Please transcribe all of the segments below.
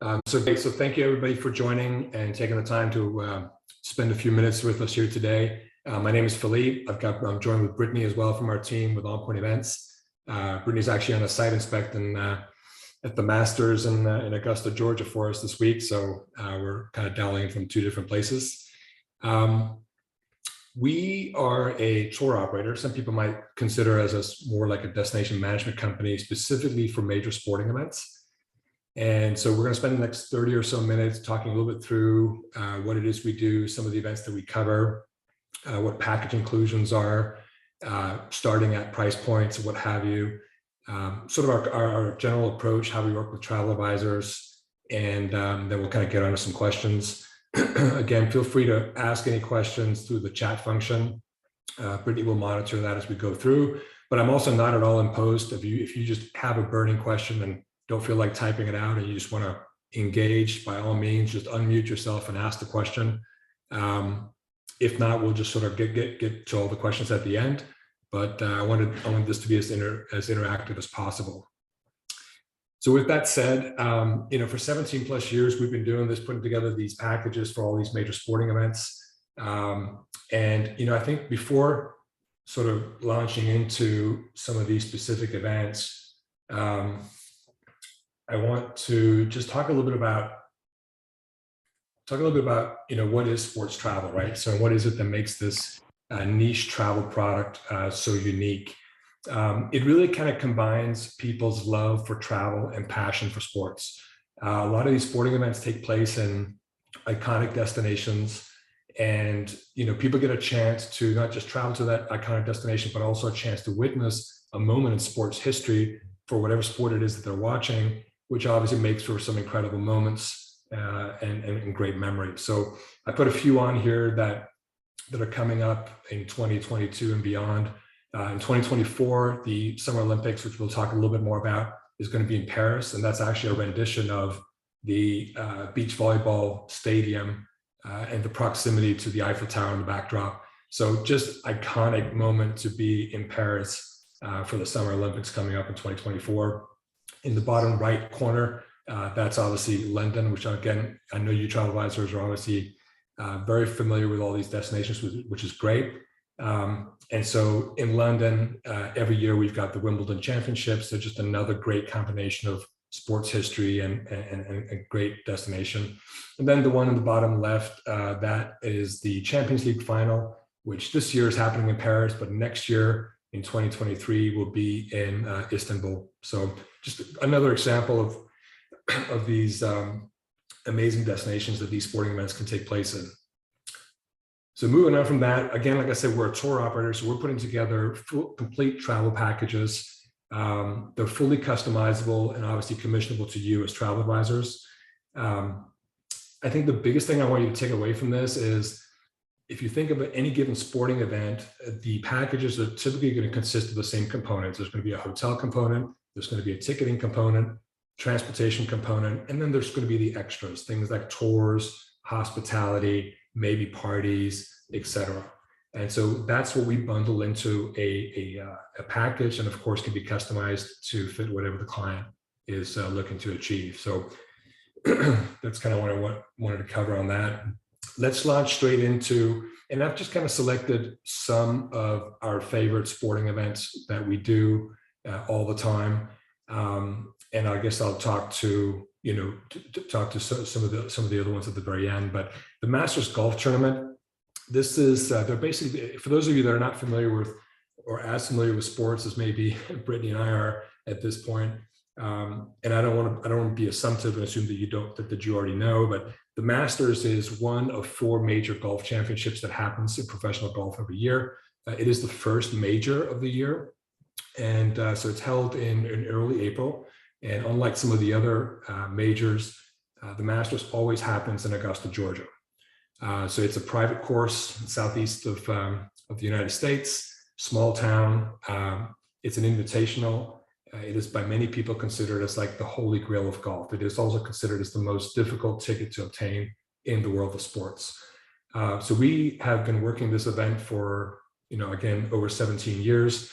So thank you everybody for joining and taking the time to spend a few minutes with us here today. My name is Philippe. I'm joined with Brittany as well from our team with On Point Events. Brittany's actually on a site inspecting at the Masters in Augusta, Georgia for us this week. So we're kind of dialing from two different places. We are a tour operator. Some people might consider us more like a destination management company specifically for major sporting events. And so we're going to spend the next 30 or so minutes talking a little bit through what it is we do, some of the events that we cover, what package inclusions are, starting at price points, what have you, sort of our general approach, how we work with travel advisors, and then we'll kind of get onto some questions. Again, feel free to ask any questions through the chat function. Brittany will monitor that as we go through, but I'm also not at all imposed. If you just have a burning question and don't feel like typing it out and you just want to engage, by all means, just unmute yourself and ask the question. If not, we'll just sort of get to all the questions at the end. But I wanted this to be as interactive as possible. So with that said, for 17 plus years, we've been doing this, putting together these packages for all these major sporting events. I think before sort of launching into some of these specific events, I want to just talk a little bit about what is sports travel, right? So what is it that makes this niche travel product so unique? It really kind of combines people's love for travel and passion for sports. A lot of these sporting events take place in iconic destinations, and people get a chance to not just travel to that iconic destination, but also a chance to witness a moment in sports history for whatever sport it is that they're watching, which obviously makes for some incredible moments and great memories. So I put a few on here that are coming up in 2022 and beyond. In 2024, the Summer Olympics, which we'll talk a little bit more about, is going to be in Paris, and that's actually a rendition of the beach volleyball stadium and the proximity to the Eiffel Tower in the backdrop. So just iconic moment to be in Paris for the Summer Olympics coming up in 2024. In the bottom right corner, that's obviously London, which again, I know you travel advisors are obviously very familiar with all these destinations, which is great. And so in London, every year we've got the Wimbledon Championships. They're just another great combination of sports history and a great destination. And then the one in the bottom left, that is the Champions League final, which this year is happening in Paris, but next year in 2023 will be in Istanbul. So just another example of these amazing destinations that these sporting events can take place in. So moving on from that, again, like I said, we're a tour operator, so we're putting together complete travel packages. They're fully customizable and obviously commissionable to you as travel advisors. I think the biggest thing I want you to take away from this is, if you think of any given sporting event, the packages are typically going to consist of the same components. There's going to be a hotel component, there's going to be a ticketing component, transportation component, and then there's going to be the extras, things like tours, hospitality, maybe parties, etc. And so that's what we bundle into a package, and of course can be customized to fit whatever the client is looking to achieve. So that's kind of what I wanted to cover on that. Let's launch straight into, and I've just kind of selected some of our favorite sporting events that we do all the time. And I guess I'll talk to some of the other ones at the very end. But the Masters Golf Tournament, this is they're basically, for those of you that are not familiar with or as familiar with sports as maybe Brittany and I are at this point. And I don't want to be assumptive and assume that you already know, but the Masters is one of 4 major golf championships that happens in professional golf every year. It is the first major of the year, and so it's held in early April. And unlike some of the other majors, the Masters always happens in Augusta, Georgia. So it's a private course southeast of the United States, small town. It's an invitational. It is by many people considered as like the holy grail of golf. It is also considered as the most difficult ticket to obtain in the world of sports. So we have been working this event for, again, over 17 years.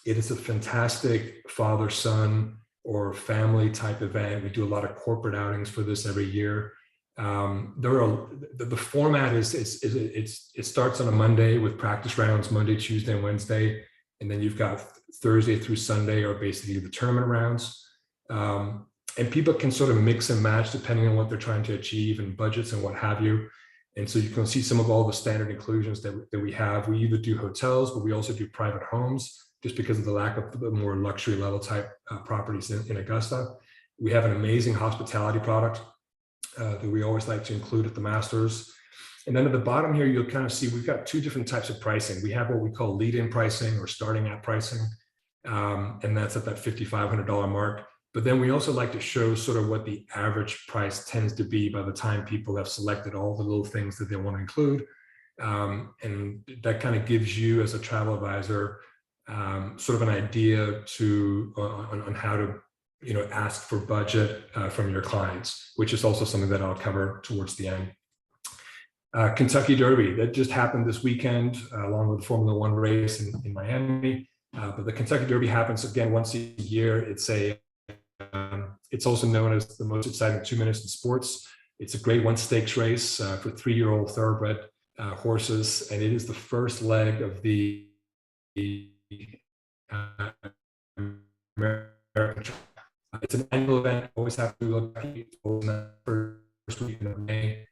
It is a fantastic father-son or family type event. We do a lot of corporate outings for this every year. The format it starts on a Monday with practice rounds, Monday, Tuesday, and Wednesday. And then you've got Thursday through Sunday are basically the tournament rounds. And people can sort of mix and match depending on what they're trying to achieve and budgets and what have you. And so you can see some of all the standard inclusions that we have. We either do hotels, but we also do private homes, just because of the lack of the more luxury level type properties in Augusta. We have an amazing hospitality product that we always like to include at the Masters. And then at the bottom here, you'll kind of see we've got two different types of pricing. We have what we call lead-in pricing or starting at pricing, and that's at that $5,500 mark. But then we also like to show sort of what the average price tends to be by the time people have selected all the little things that they want to include. And that kind of gives you as a travel advisor sort of an idea on how to ask for budget from your clients, which is also something that I'll cover towards the end. Kentucky Derby, that just happened this weekend, along with the Formula One race in Miami. But the Kentucky Derby happens again once a year. It's also known as the most exciting 2 minutes in sports. It's a Grade 1 stakes race for 3-year-old thoroughbred horses, and it is the first leg of the American. It's an annual event. Always have to look at the first week of May.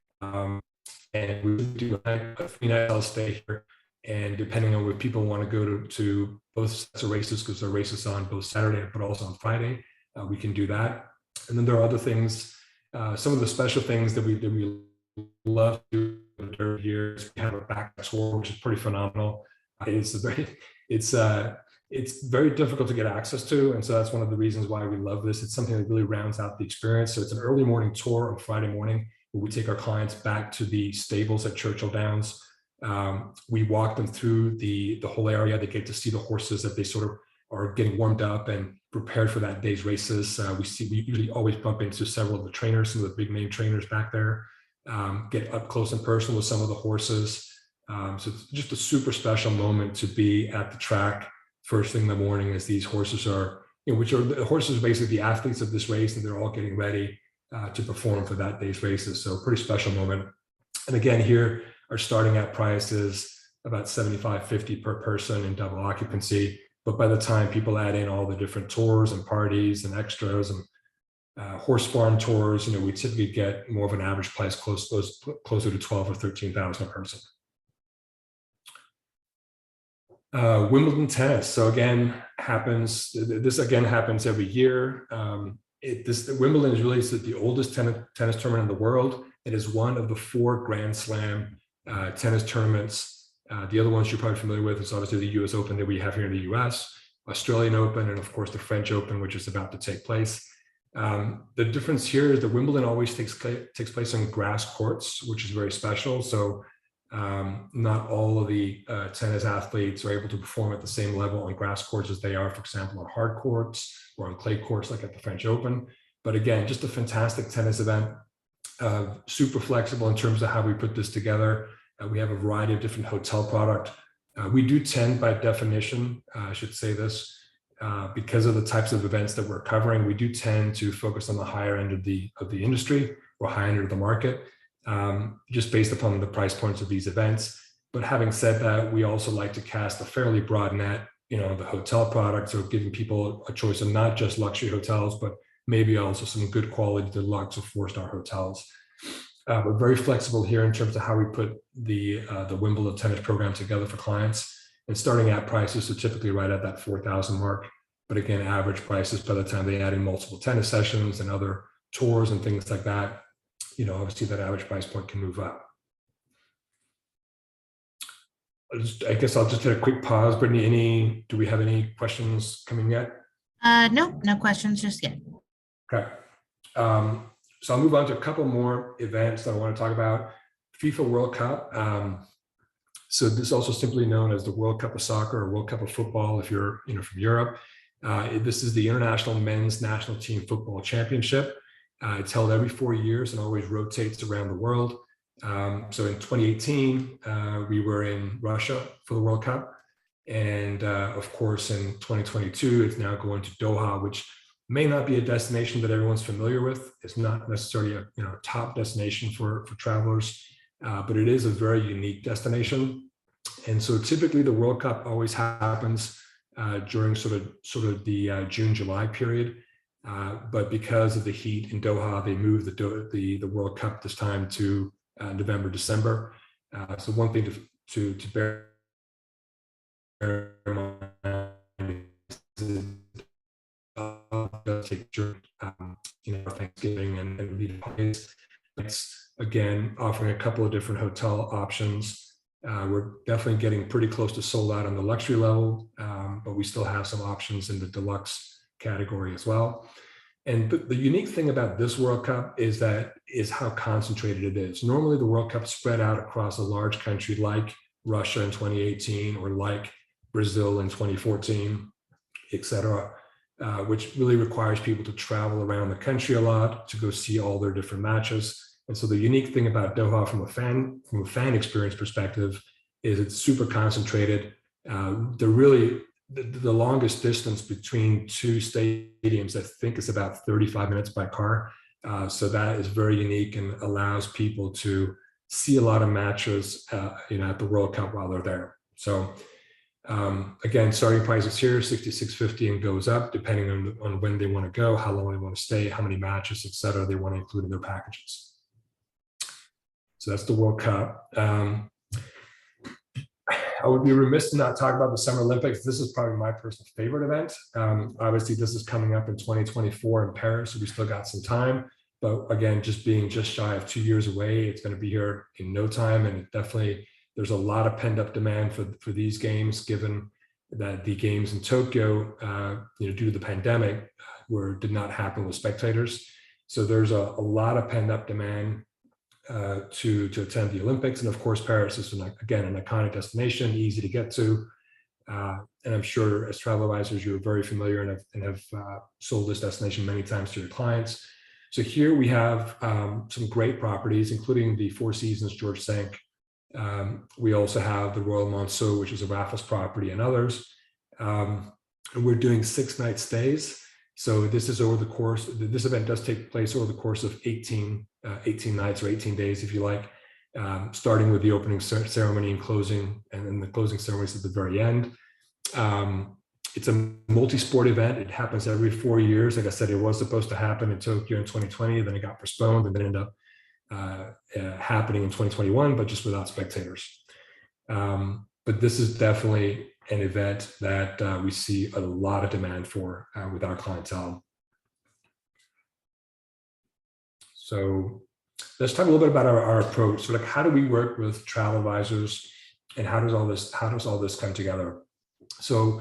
And we do a 3-night I'll stay here. And depending on where people want to go to both sets of races, because there are races on both Saturday but also on Friday, we can do that. And then there are other things, some of the special things that we love to do here is we have a back tour, which is pretty phenomenal. It's very difficult to get access to, and so that's one of the reasons why we love this. It's something that really rounds out the experience. So it's an early morning tour on Friday morning where we take our clients back to the stables at Churchill Downs. We walk them through the whole area. They get to see the horses that they sort of are getting warmed up and prepared for that day's races. We usually always bump into several of the trainers, some of the big name trainers back there, get up close and personal with some of the horses. So it's just a super special moment to be at the track first thing in the morning as these horses are, the horses are basically the athletes of this race, and they're all getting ready to perform for that day's races. So pretty special moment. And again, here our starting at price is about $75.50 per person in double occupancy. But by the time people add in all the different tours and parties and extras and horse farm tours, we typically get more of an average price closer to $12,000 or $13,000 a person. Wimbledon tennis. So again, this happens every year. Wimbledon is really the oldest tennis tournament in the world. It is one of the 4 Grand Slam tennis tournaments. The other ones you're probably familiar with is obviously the US Open that we have here in the US, Australian Open, and of course the French Open, which is about to take place. The difference here is that Wimbledon always takes place on grass courts, which is very special. So not all of the tennis athletes are able to perform at the same level on grass courts as they are, for example, on hard courts or on clay courts like at the French Open. But again, just a fantastic tennis event, super flexible in terms of how we put this together. We have a variety of different hotel product. We do tend, by definition, I should say this, because of the types of events that we're covering, we do tend to focus on the higher end of the industry or high end of the market, just based upon the price points of these events. But having said that, we also like to cast a fairly broad net, the hotel product, so giving people a choice of not just luxury hotels, but maybe also some good quality deluxe or 4-star hotels. We're very flexible here in terms of how we put the Wimbledon tennis program together for clients. And starting at prices are typically right at that $4,000 mark. But again, average prices by the time they add in multiple tennis sessions and other tours and things like that, obviously that average price point can move up. I guess I'll just hit a quick pause. Brittany, do we have any questions coming yet? No questions just yet. Okay. So I'll move on to a couple more events that I want to talk about. FIFA World Cup. So this is also simply known as the World Cup of Soccer or World Cup of Football if you're from Europe. This is the International Men's National Team Football Championship. It's held every 4 years and always rotates around the world. So in 2018, we were in Russia for the World Cup. And of course, in 2022, it's now going to Doha, which May not be a destination that everyone's familiar with. It's not necessarily a top destination for travelers, but it is a very unique destination. And so typically the World Cup always happens during sort of the June-July period. But because of the heat in Doha, they moved the World Cup this time to November, December. So one thing to bear in mind is does take during Thanksgiving and lead holidays. It's again offering a couple of different hotel options. We're definitely getting pretty close to sold out on the luxury level, but we still have some options in the deluxe category as well. And the unique thing about this World Cup is how concentrated it is. Normally the World Cup spread out across a large country like Russia in 2018 or like Brazil in 2014, et cetera, which really requires people to travel around the country a lot to go see all their different matches. And so the unique thing about Doha from a fan experience perspective is it's super concentrated. The longest distance between two stadiums, I think, is about 35 minutes by car. So that is very unique and allows people to see a lot of matches, at the World Cup while they're there. So again, starting prices here, $66.50 and goes up depending on when they want to go, how long they want to stay, how many matches, et cetera, they want to include in their packages. So that's the World Cup. I would be remiss to not talk about the Summer Olympics. This is probably my personal favorite event. Obviously, this is coming up in 2024 in Paris, so we still got some time. But again, being just shy of 2 years away, it's going to be here in no time. And there's a lot of pent up demand for these games, given that the games in Tokyo, due to the pandemic, did not happen with spectators. So there's a lot of pent up demand to attend the Olympics. And of course, Paris is, again, an iconic destination, easy to get to. And I'm sure as travel advisors, you're very familiar and have sold this destination many times to your clients. So here we have some great properties, including the Four Seasons George Cinq. We also have the Royal Monceau, which is a Raffles property, and others. And we're doing 6-night stays. So this event does take place over the course of 18 nights or 18 days, if you like, starting with the opening ceremony and closing, and then the closing ceremonies at the very end. It's a multi-sport event. It happens every 4 years. Like I said, it was supposed to happen in Tokyo in 2020, then it got postponed, and then ended up happening in 2021, but just without spectators. But this is definitely an event that we see a lot of demand for with our clientele. So let's talk a little bit about our approach. So, how do we work with travel advisors, and how does all this come together? So,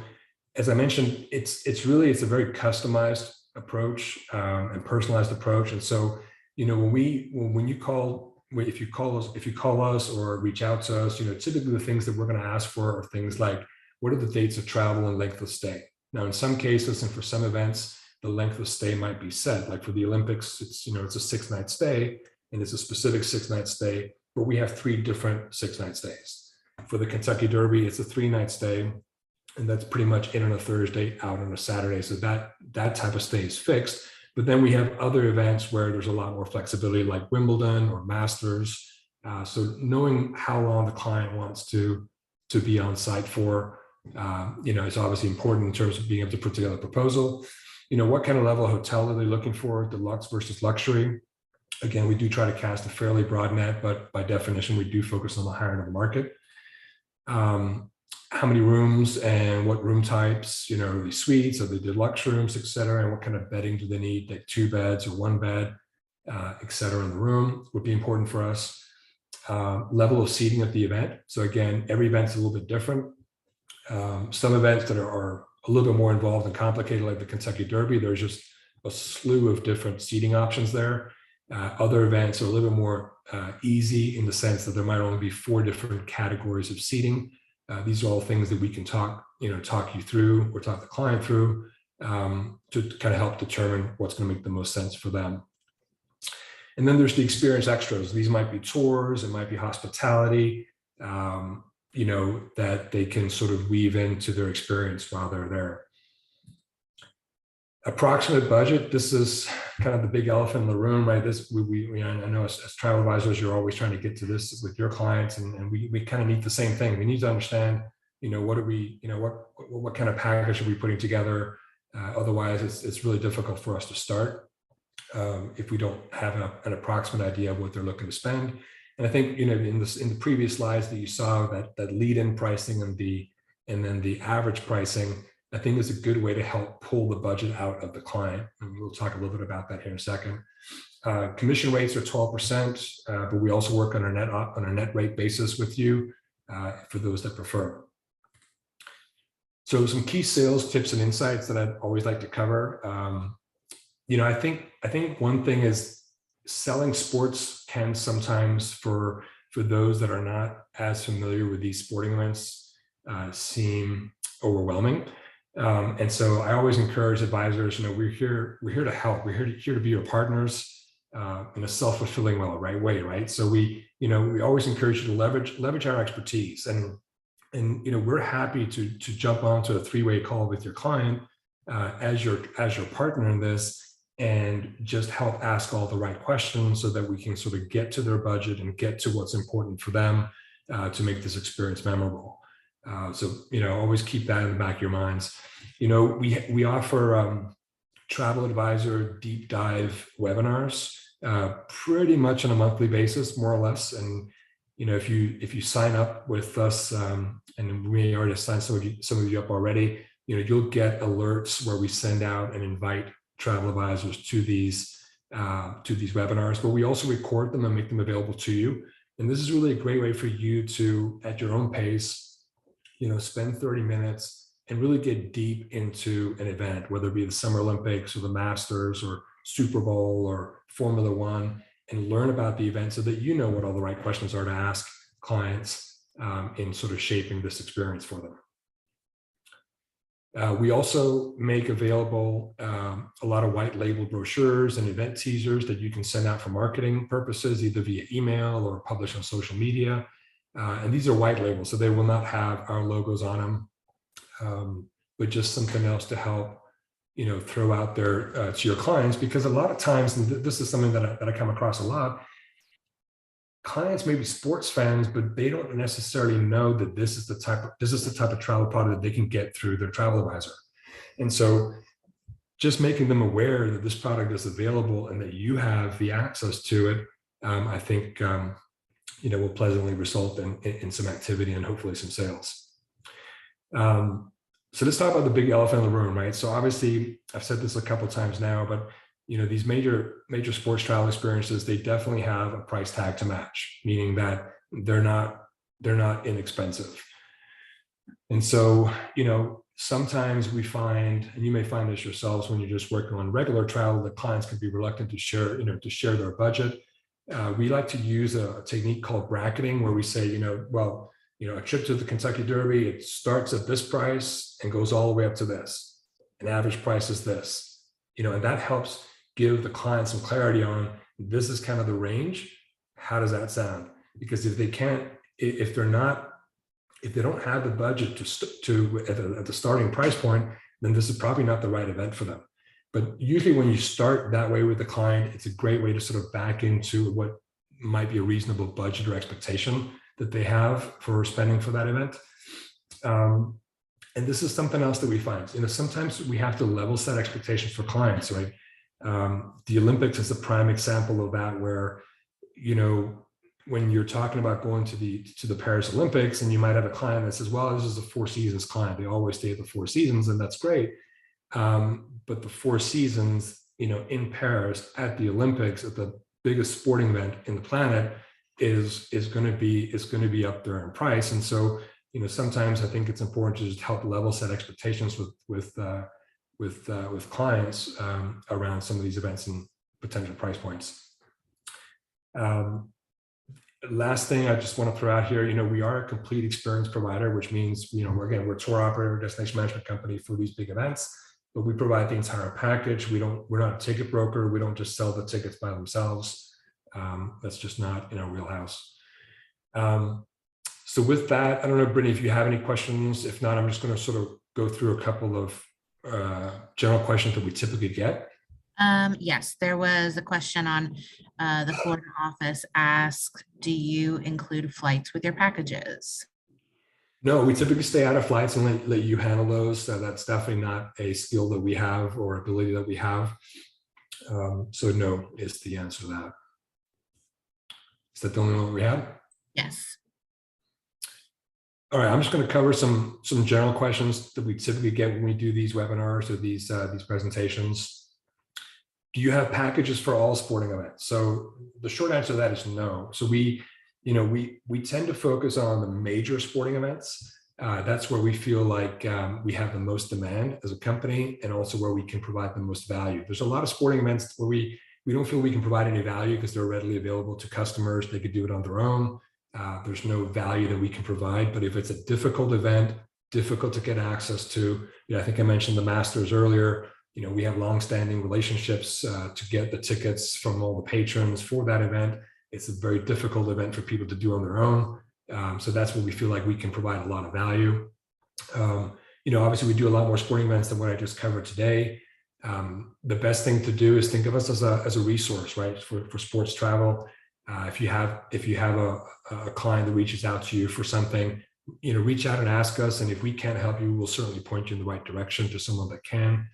as I mentioned, it's a very customized approach and personalized approach. And so, if you call us or reach out to us, typically the things that we're going to ask for are things like, what are the dates of travel and length of stay? Now, in some cases and for some events, the length of stay might be set. Like for the Olympics, it's a 6-night stay, and it's a specific 6-night stay, but we have 3 different 6-night stays. For the Kentucky Derby, it's a 3-night stay, and that's pretty much in on a Thursday, out on a Saturday. So that type of stay is fixed. But then we have other events where there's a lot more flexibility, like Wimbledon or Masters. So knowing how long the client wants to be on site for, is obviously important in terms of being able to put together a proposal. What kind of level of hotel are they looking for, deluxe versus luxury? Again, we do try to cast a fairly broad net, but by definition, we do focus on the higher end of the market. How many rooms and what room types, are they suites, are they deluxe rooms, et cetera, and what kind of bedding do they need, like 2 beds or 1 bed, et cetera, in the room would be important for us. Level of seating at the event. So again, every event's a little bit different. Some events that are a little bit more involved and complicated, like the Kentucky Derby, there's just a slew of different seating options there. Other events are a little bit more easy in the sense that there might only be 4 different categories of seating. These are all things that we can talk you through or talk the client through to kind of help determine what's going to make the most sense for them. And then there's the experience extras. These might be tours, it might be hospitality, that they can sort of weave into their experience while they're there. Approximate budget. This is kind of the big elephant in the room, right? I know as travel advisors, you're always trying to get to this with your clients, and we kind of need the same thing. We need to understand, what are we, what kind of package are we putting together? Otherwise, it's really difficult for us to start if we don't have an approximate idea of what they're looking to spend. And I think, in the previous slides that you saw, that lead-in pricing and then the average pricing, I think is a good way to help pull the budget out of the client. And we'll talk a little bit about that here in a second. Commission rates are 12%, but we also work on a net rate basis with you for those that prefer. So some key sales tips and insights that I'd always like to cover. I think one thing is selling sports can sometimes, for those that are not as familiar with these sporting events, seem overwhelming. And so I always encourage advisors, we're here to help. We're here to be your partners in a self-fulfilling way, right? So we always encourage you to leverage our expertise, and we're happy to jump onto a three-way call with your client as your partner in this, and just help ask all the right questions so that we can sort of get to their budget and get to what's important for them to make this experience memorable. So always keep that in the back of your minds. We offer travel advisor deep dive webinars pretty much on a monthly basis, more or less. And if you sign up with us, and we may already signed some of you up already, you'll get alerts where we send out and invite travel advisors to these webinars. But we also record them and make them available to you. And this is really a great way for you to, at your own pace, spend 30 minutes and really get deep into an event, whether it be the Summer Olympics or the Masters or Super Bowl or Formula One, and learn about the event so that you know what all the right questions are to ask clients in sort of shaping this experience for them. We also make available a lot of white label brochures and event teasers that you can send out for marketing purposes, either via email or publish on social media. And these are white labels, so they will not have our logos on them, but just something else to help, throw out there to your clients. Because a lot of times, and this is something that I come across a lot, clients may be sports fans, but they don't necessarily know that this is the type of travel product that they can get through their travel advisor. And so just making them aware that this product is available and that you have the access to it, I think will pleasantly result in some activity and hopefully some sales. So let's talk about the big elephant in the room, right? So obviously, I've said this a couple of times now, but these major sports travel experiences, they definitely have a price tag to match, meaning that they're not inexpensive. And so, sometimes we find, and you may find this yourselves when you're just working on regular travel, that clients can be reluctant to share their budget. We like to use a technique called bracketing, where we say, a trip to the Kentucky Derby, it starts at this price and goes all the way up to this. An average price is this, and that helps give the client some clarity on, this is kind of the range. How does that sound? Because if they don't have the budget at the starting price point, then this is probably not the right event for them. But usually when you start that way with the client, it's a great way to sort of back into what might be a reasonable budget or expectation that they have for spending for that event. And this is something else that we find. Sometimes we have to level set expectations for clients, right? The Olympics is a prime example of that, where, when you're talking about going to the Paris Olympics, and you might have a client that says, well, this is a Four Seasons client. They always stay at the Four Seasons, and that's great. But the Four Seasons, in Paris at the Olympics, at the biggest sporting event in the planet, is going to be up there in price. And so, sometimes I think it's important to just help level set expectations with clients around some of these events and potential price points. Last thing I just want to throw out here, we are a complete experience provider, which means, we're a tour operator, destination management company for these big events, but we provide the entire package. We're not a ticket broker. We don't just sell the tickets by themselves. That's just not in our wheelhouse. So with that, I don't know, Brittany, if you have any questions. If not, I'm just going to sort of go through a couple of general questions that we typically get? Yes, there was a question on the Florida office asked, do you include flights with your packages? No, we typically stay out of flights and let you handle those. So that's definitely not a skill that we have or ability that we have. So no is the answer to that. Is that the only one we have? Yes. All right, I'm just going to cover some general questions that we typically get when we do these webinars or these presentations. Do you have packages for all sporting events? So the short answer to that is no. So we tend to focus on the major sporting events. That's where we feel like we have the most demand as a company, and also where we can provide the most value. There's a lot of sporting events where we don't feel we can provide any value because they're readily available to customers. They could do it on their own. There's no value that we can provide. But if it's a difficult event, difficult to get access to, I think I mentioned the Masters earlier. We have longstanding relationships to get the tickets from all the patrons for that event. It's a very difficult event for people to do on their own. So that's where we feel like we can provide a lot of value. Obviously we do a lot more sporting events than what I just covered today. The best thing to do is think of us as a resource, right? For sports travel. If you have a client that reaches out to you for something, reach out and ask us. And if we can't help you, we'll certainly point you in the right direction to someone that can.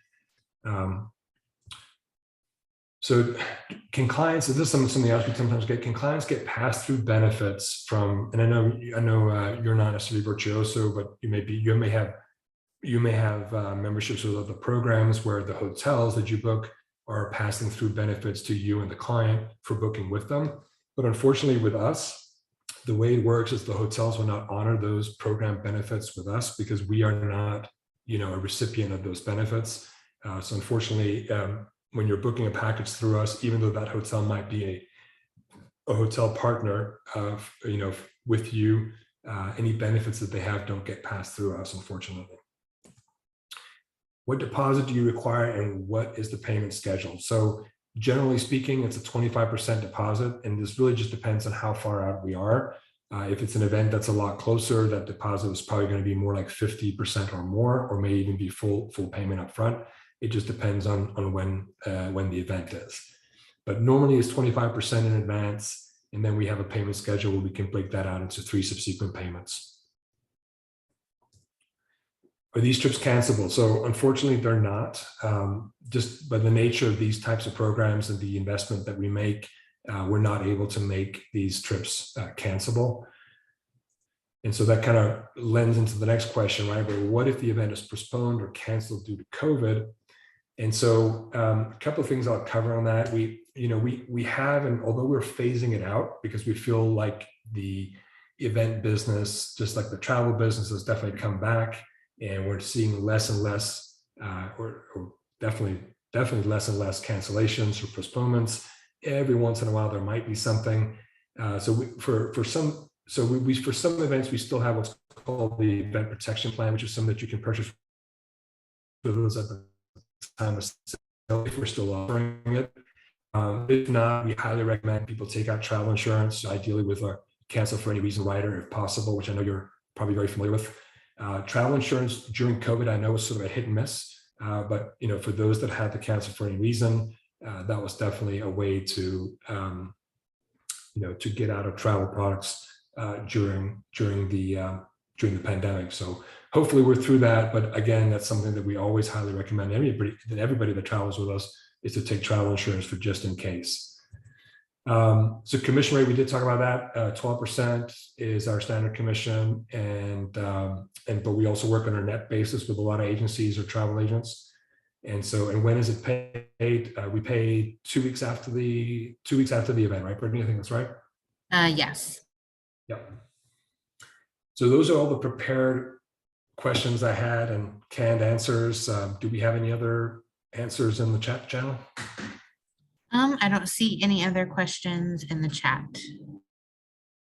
So can clients, this is something else we sometimes get, can clients get pass-through benefits from, and I know you're not necessarily virtuoso, but you may have memberships with other programs where the hotels that you book are passing through benefits to you and the client for booking with them. But unfortunately with us, the way it works is the hotels will not honor those program benefits with us because we are not, a recipient of those benefits. So unfortunately, when you're booking a package through us, even though that hotel might be a hotel partner, with you, any benefits that they have don't get passed through us, unfortunately. What deposit do you require and what is the payment schedule? So generally speaking, it's a 25% deposit, and this really just depends on how far out we are. If it's an event that's a lot closer, that deposit is probably going to be more like 50% or more, or may even be full payment up front. It just depends on when the event is. But normally it's 25% in advance, and then we have a payment schedule where we can break that out into 3 subsequent payments. Are these trips cancelable? So unfortunately, they're not. Just by the nature of these types of programs and the investment that we make, we're not able to make these trips cancelable. And so that kind of lends into the next question, right? But what if the event is postponed or canceled due to COVID? And so a couple of things I'll cover on that. We have, and although we're phasing it out because we feel like the event business, just like the travel business, has definitely come back, and we're seeing less and less, or definitely less and less cancellations or postponements. Every once in a while, there might be something. For some events, we still have what's called the event protection plan, which is something that you can purchase for those at the time of sale if we're still offering it. If not, we highly recommend people take out travel insurance, ideally with a cancel for any reason rider if possible, which I know you're probably very familiar with. Travel insurance during COVID, I know, was sort of a hit and miss, but for those that had to cancel for any reason, that was definitely a way to to get out of travel products during the pandemic. So hopefully we're through that. But again, that's something that we always highly recommend everybody that travels with us is to take travel insurance for just in case. So commission rate, we did talk about that. 12% is our standard commission, but we also work on a net basis with a lot of agencies or travel agents. And when is it paid? We pay 2 weeks after the event, right, Brittany? I think that's right. Yes. Yep. So those are all the prepared questions I had and canned answers. Do we have any other answers in the chat channel? I don't see any other questions in the chat.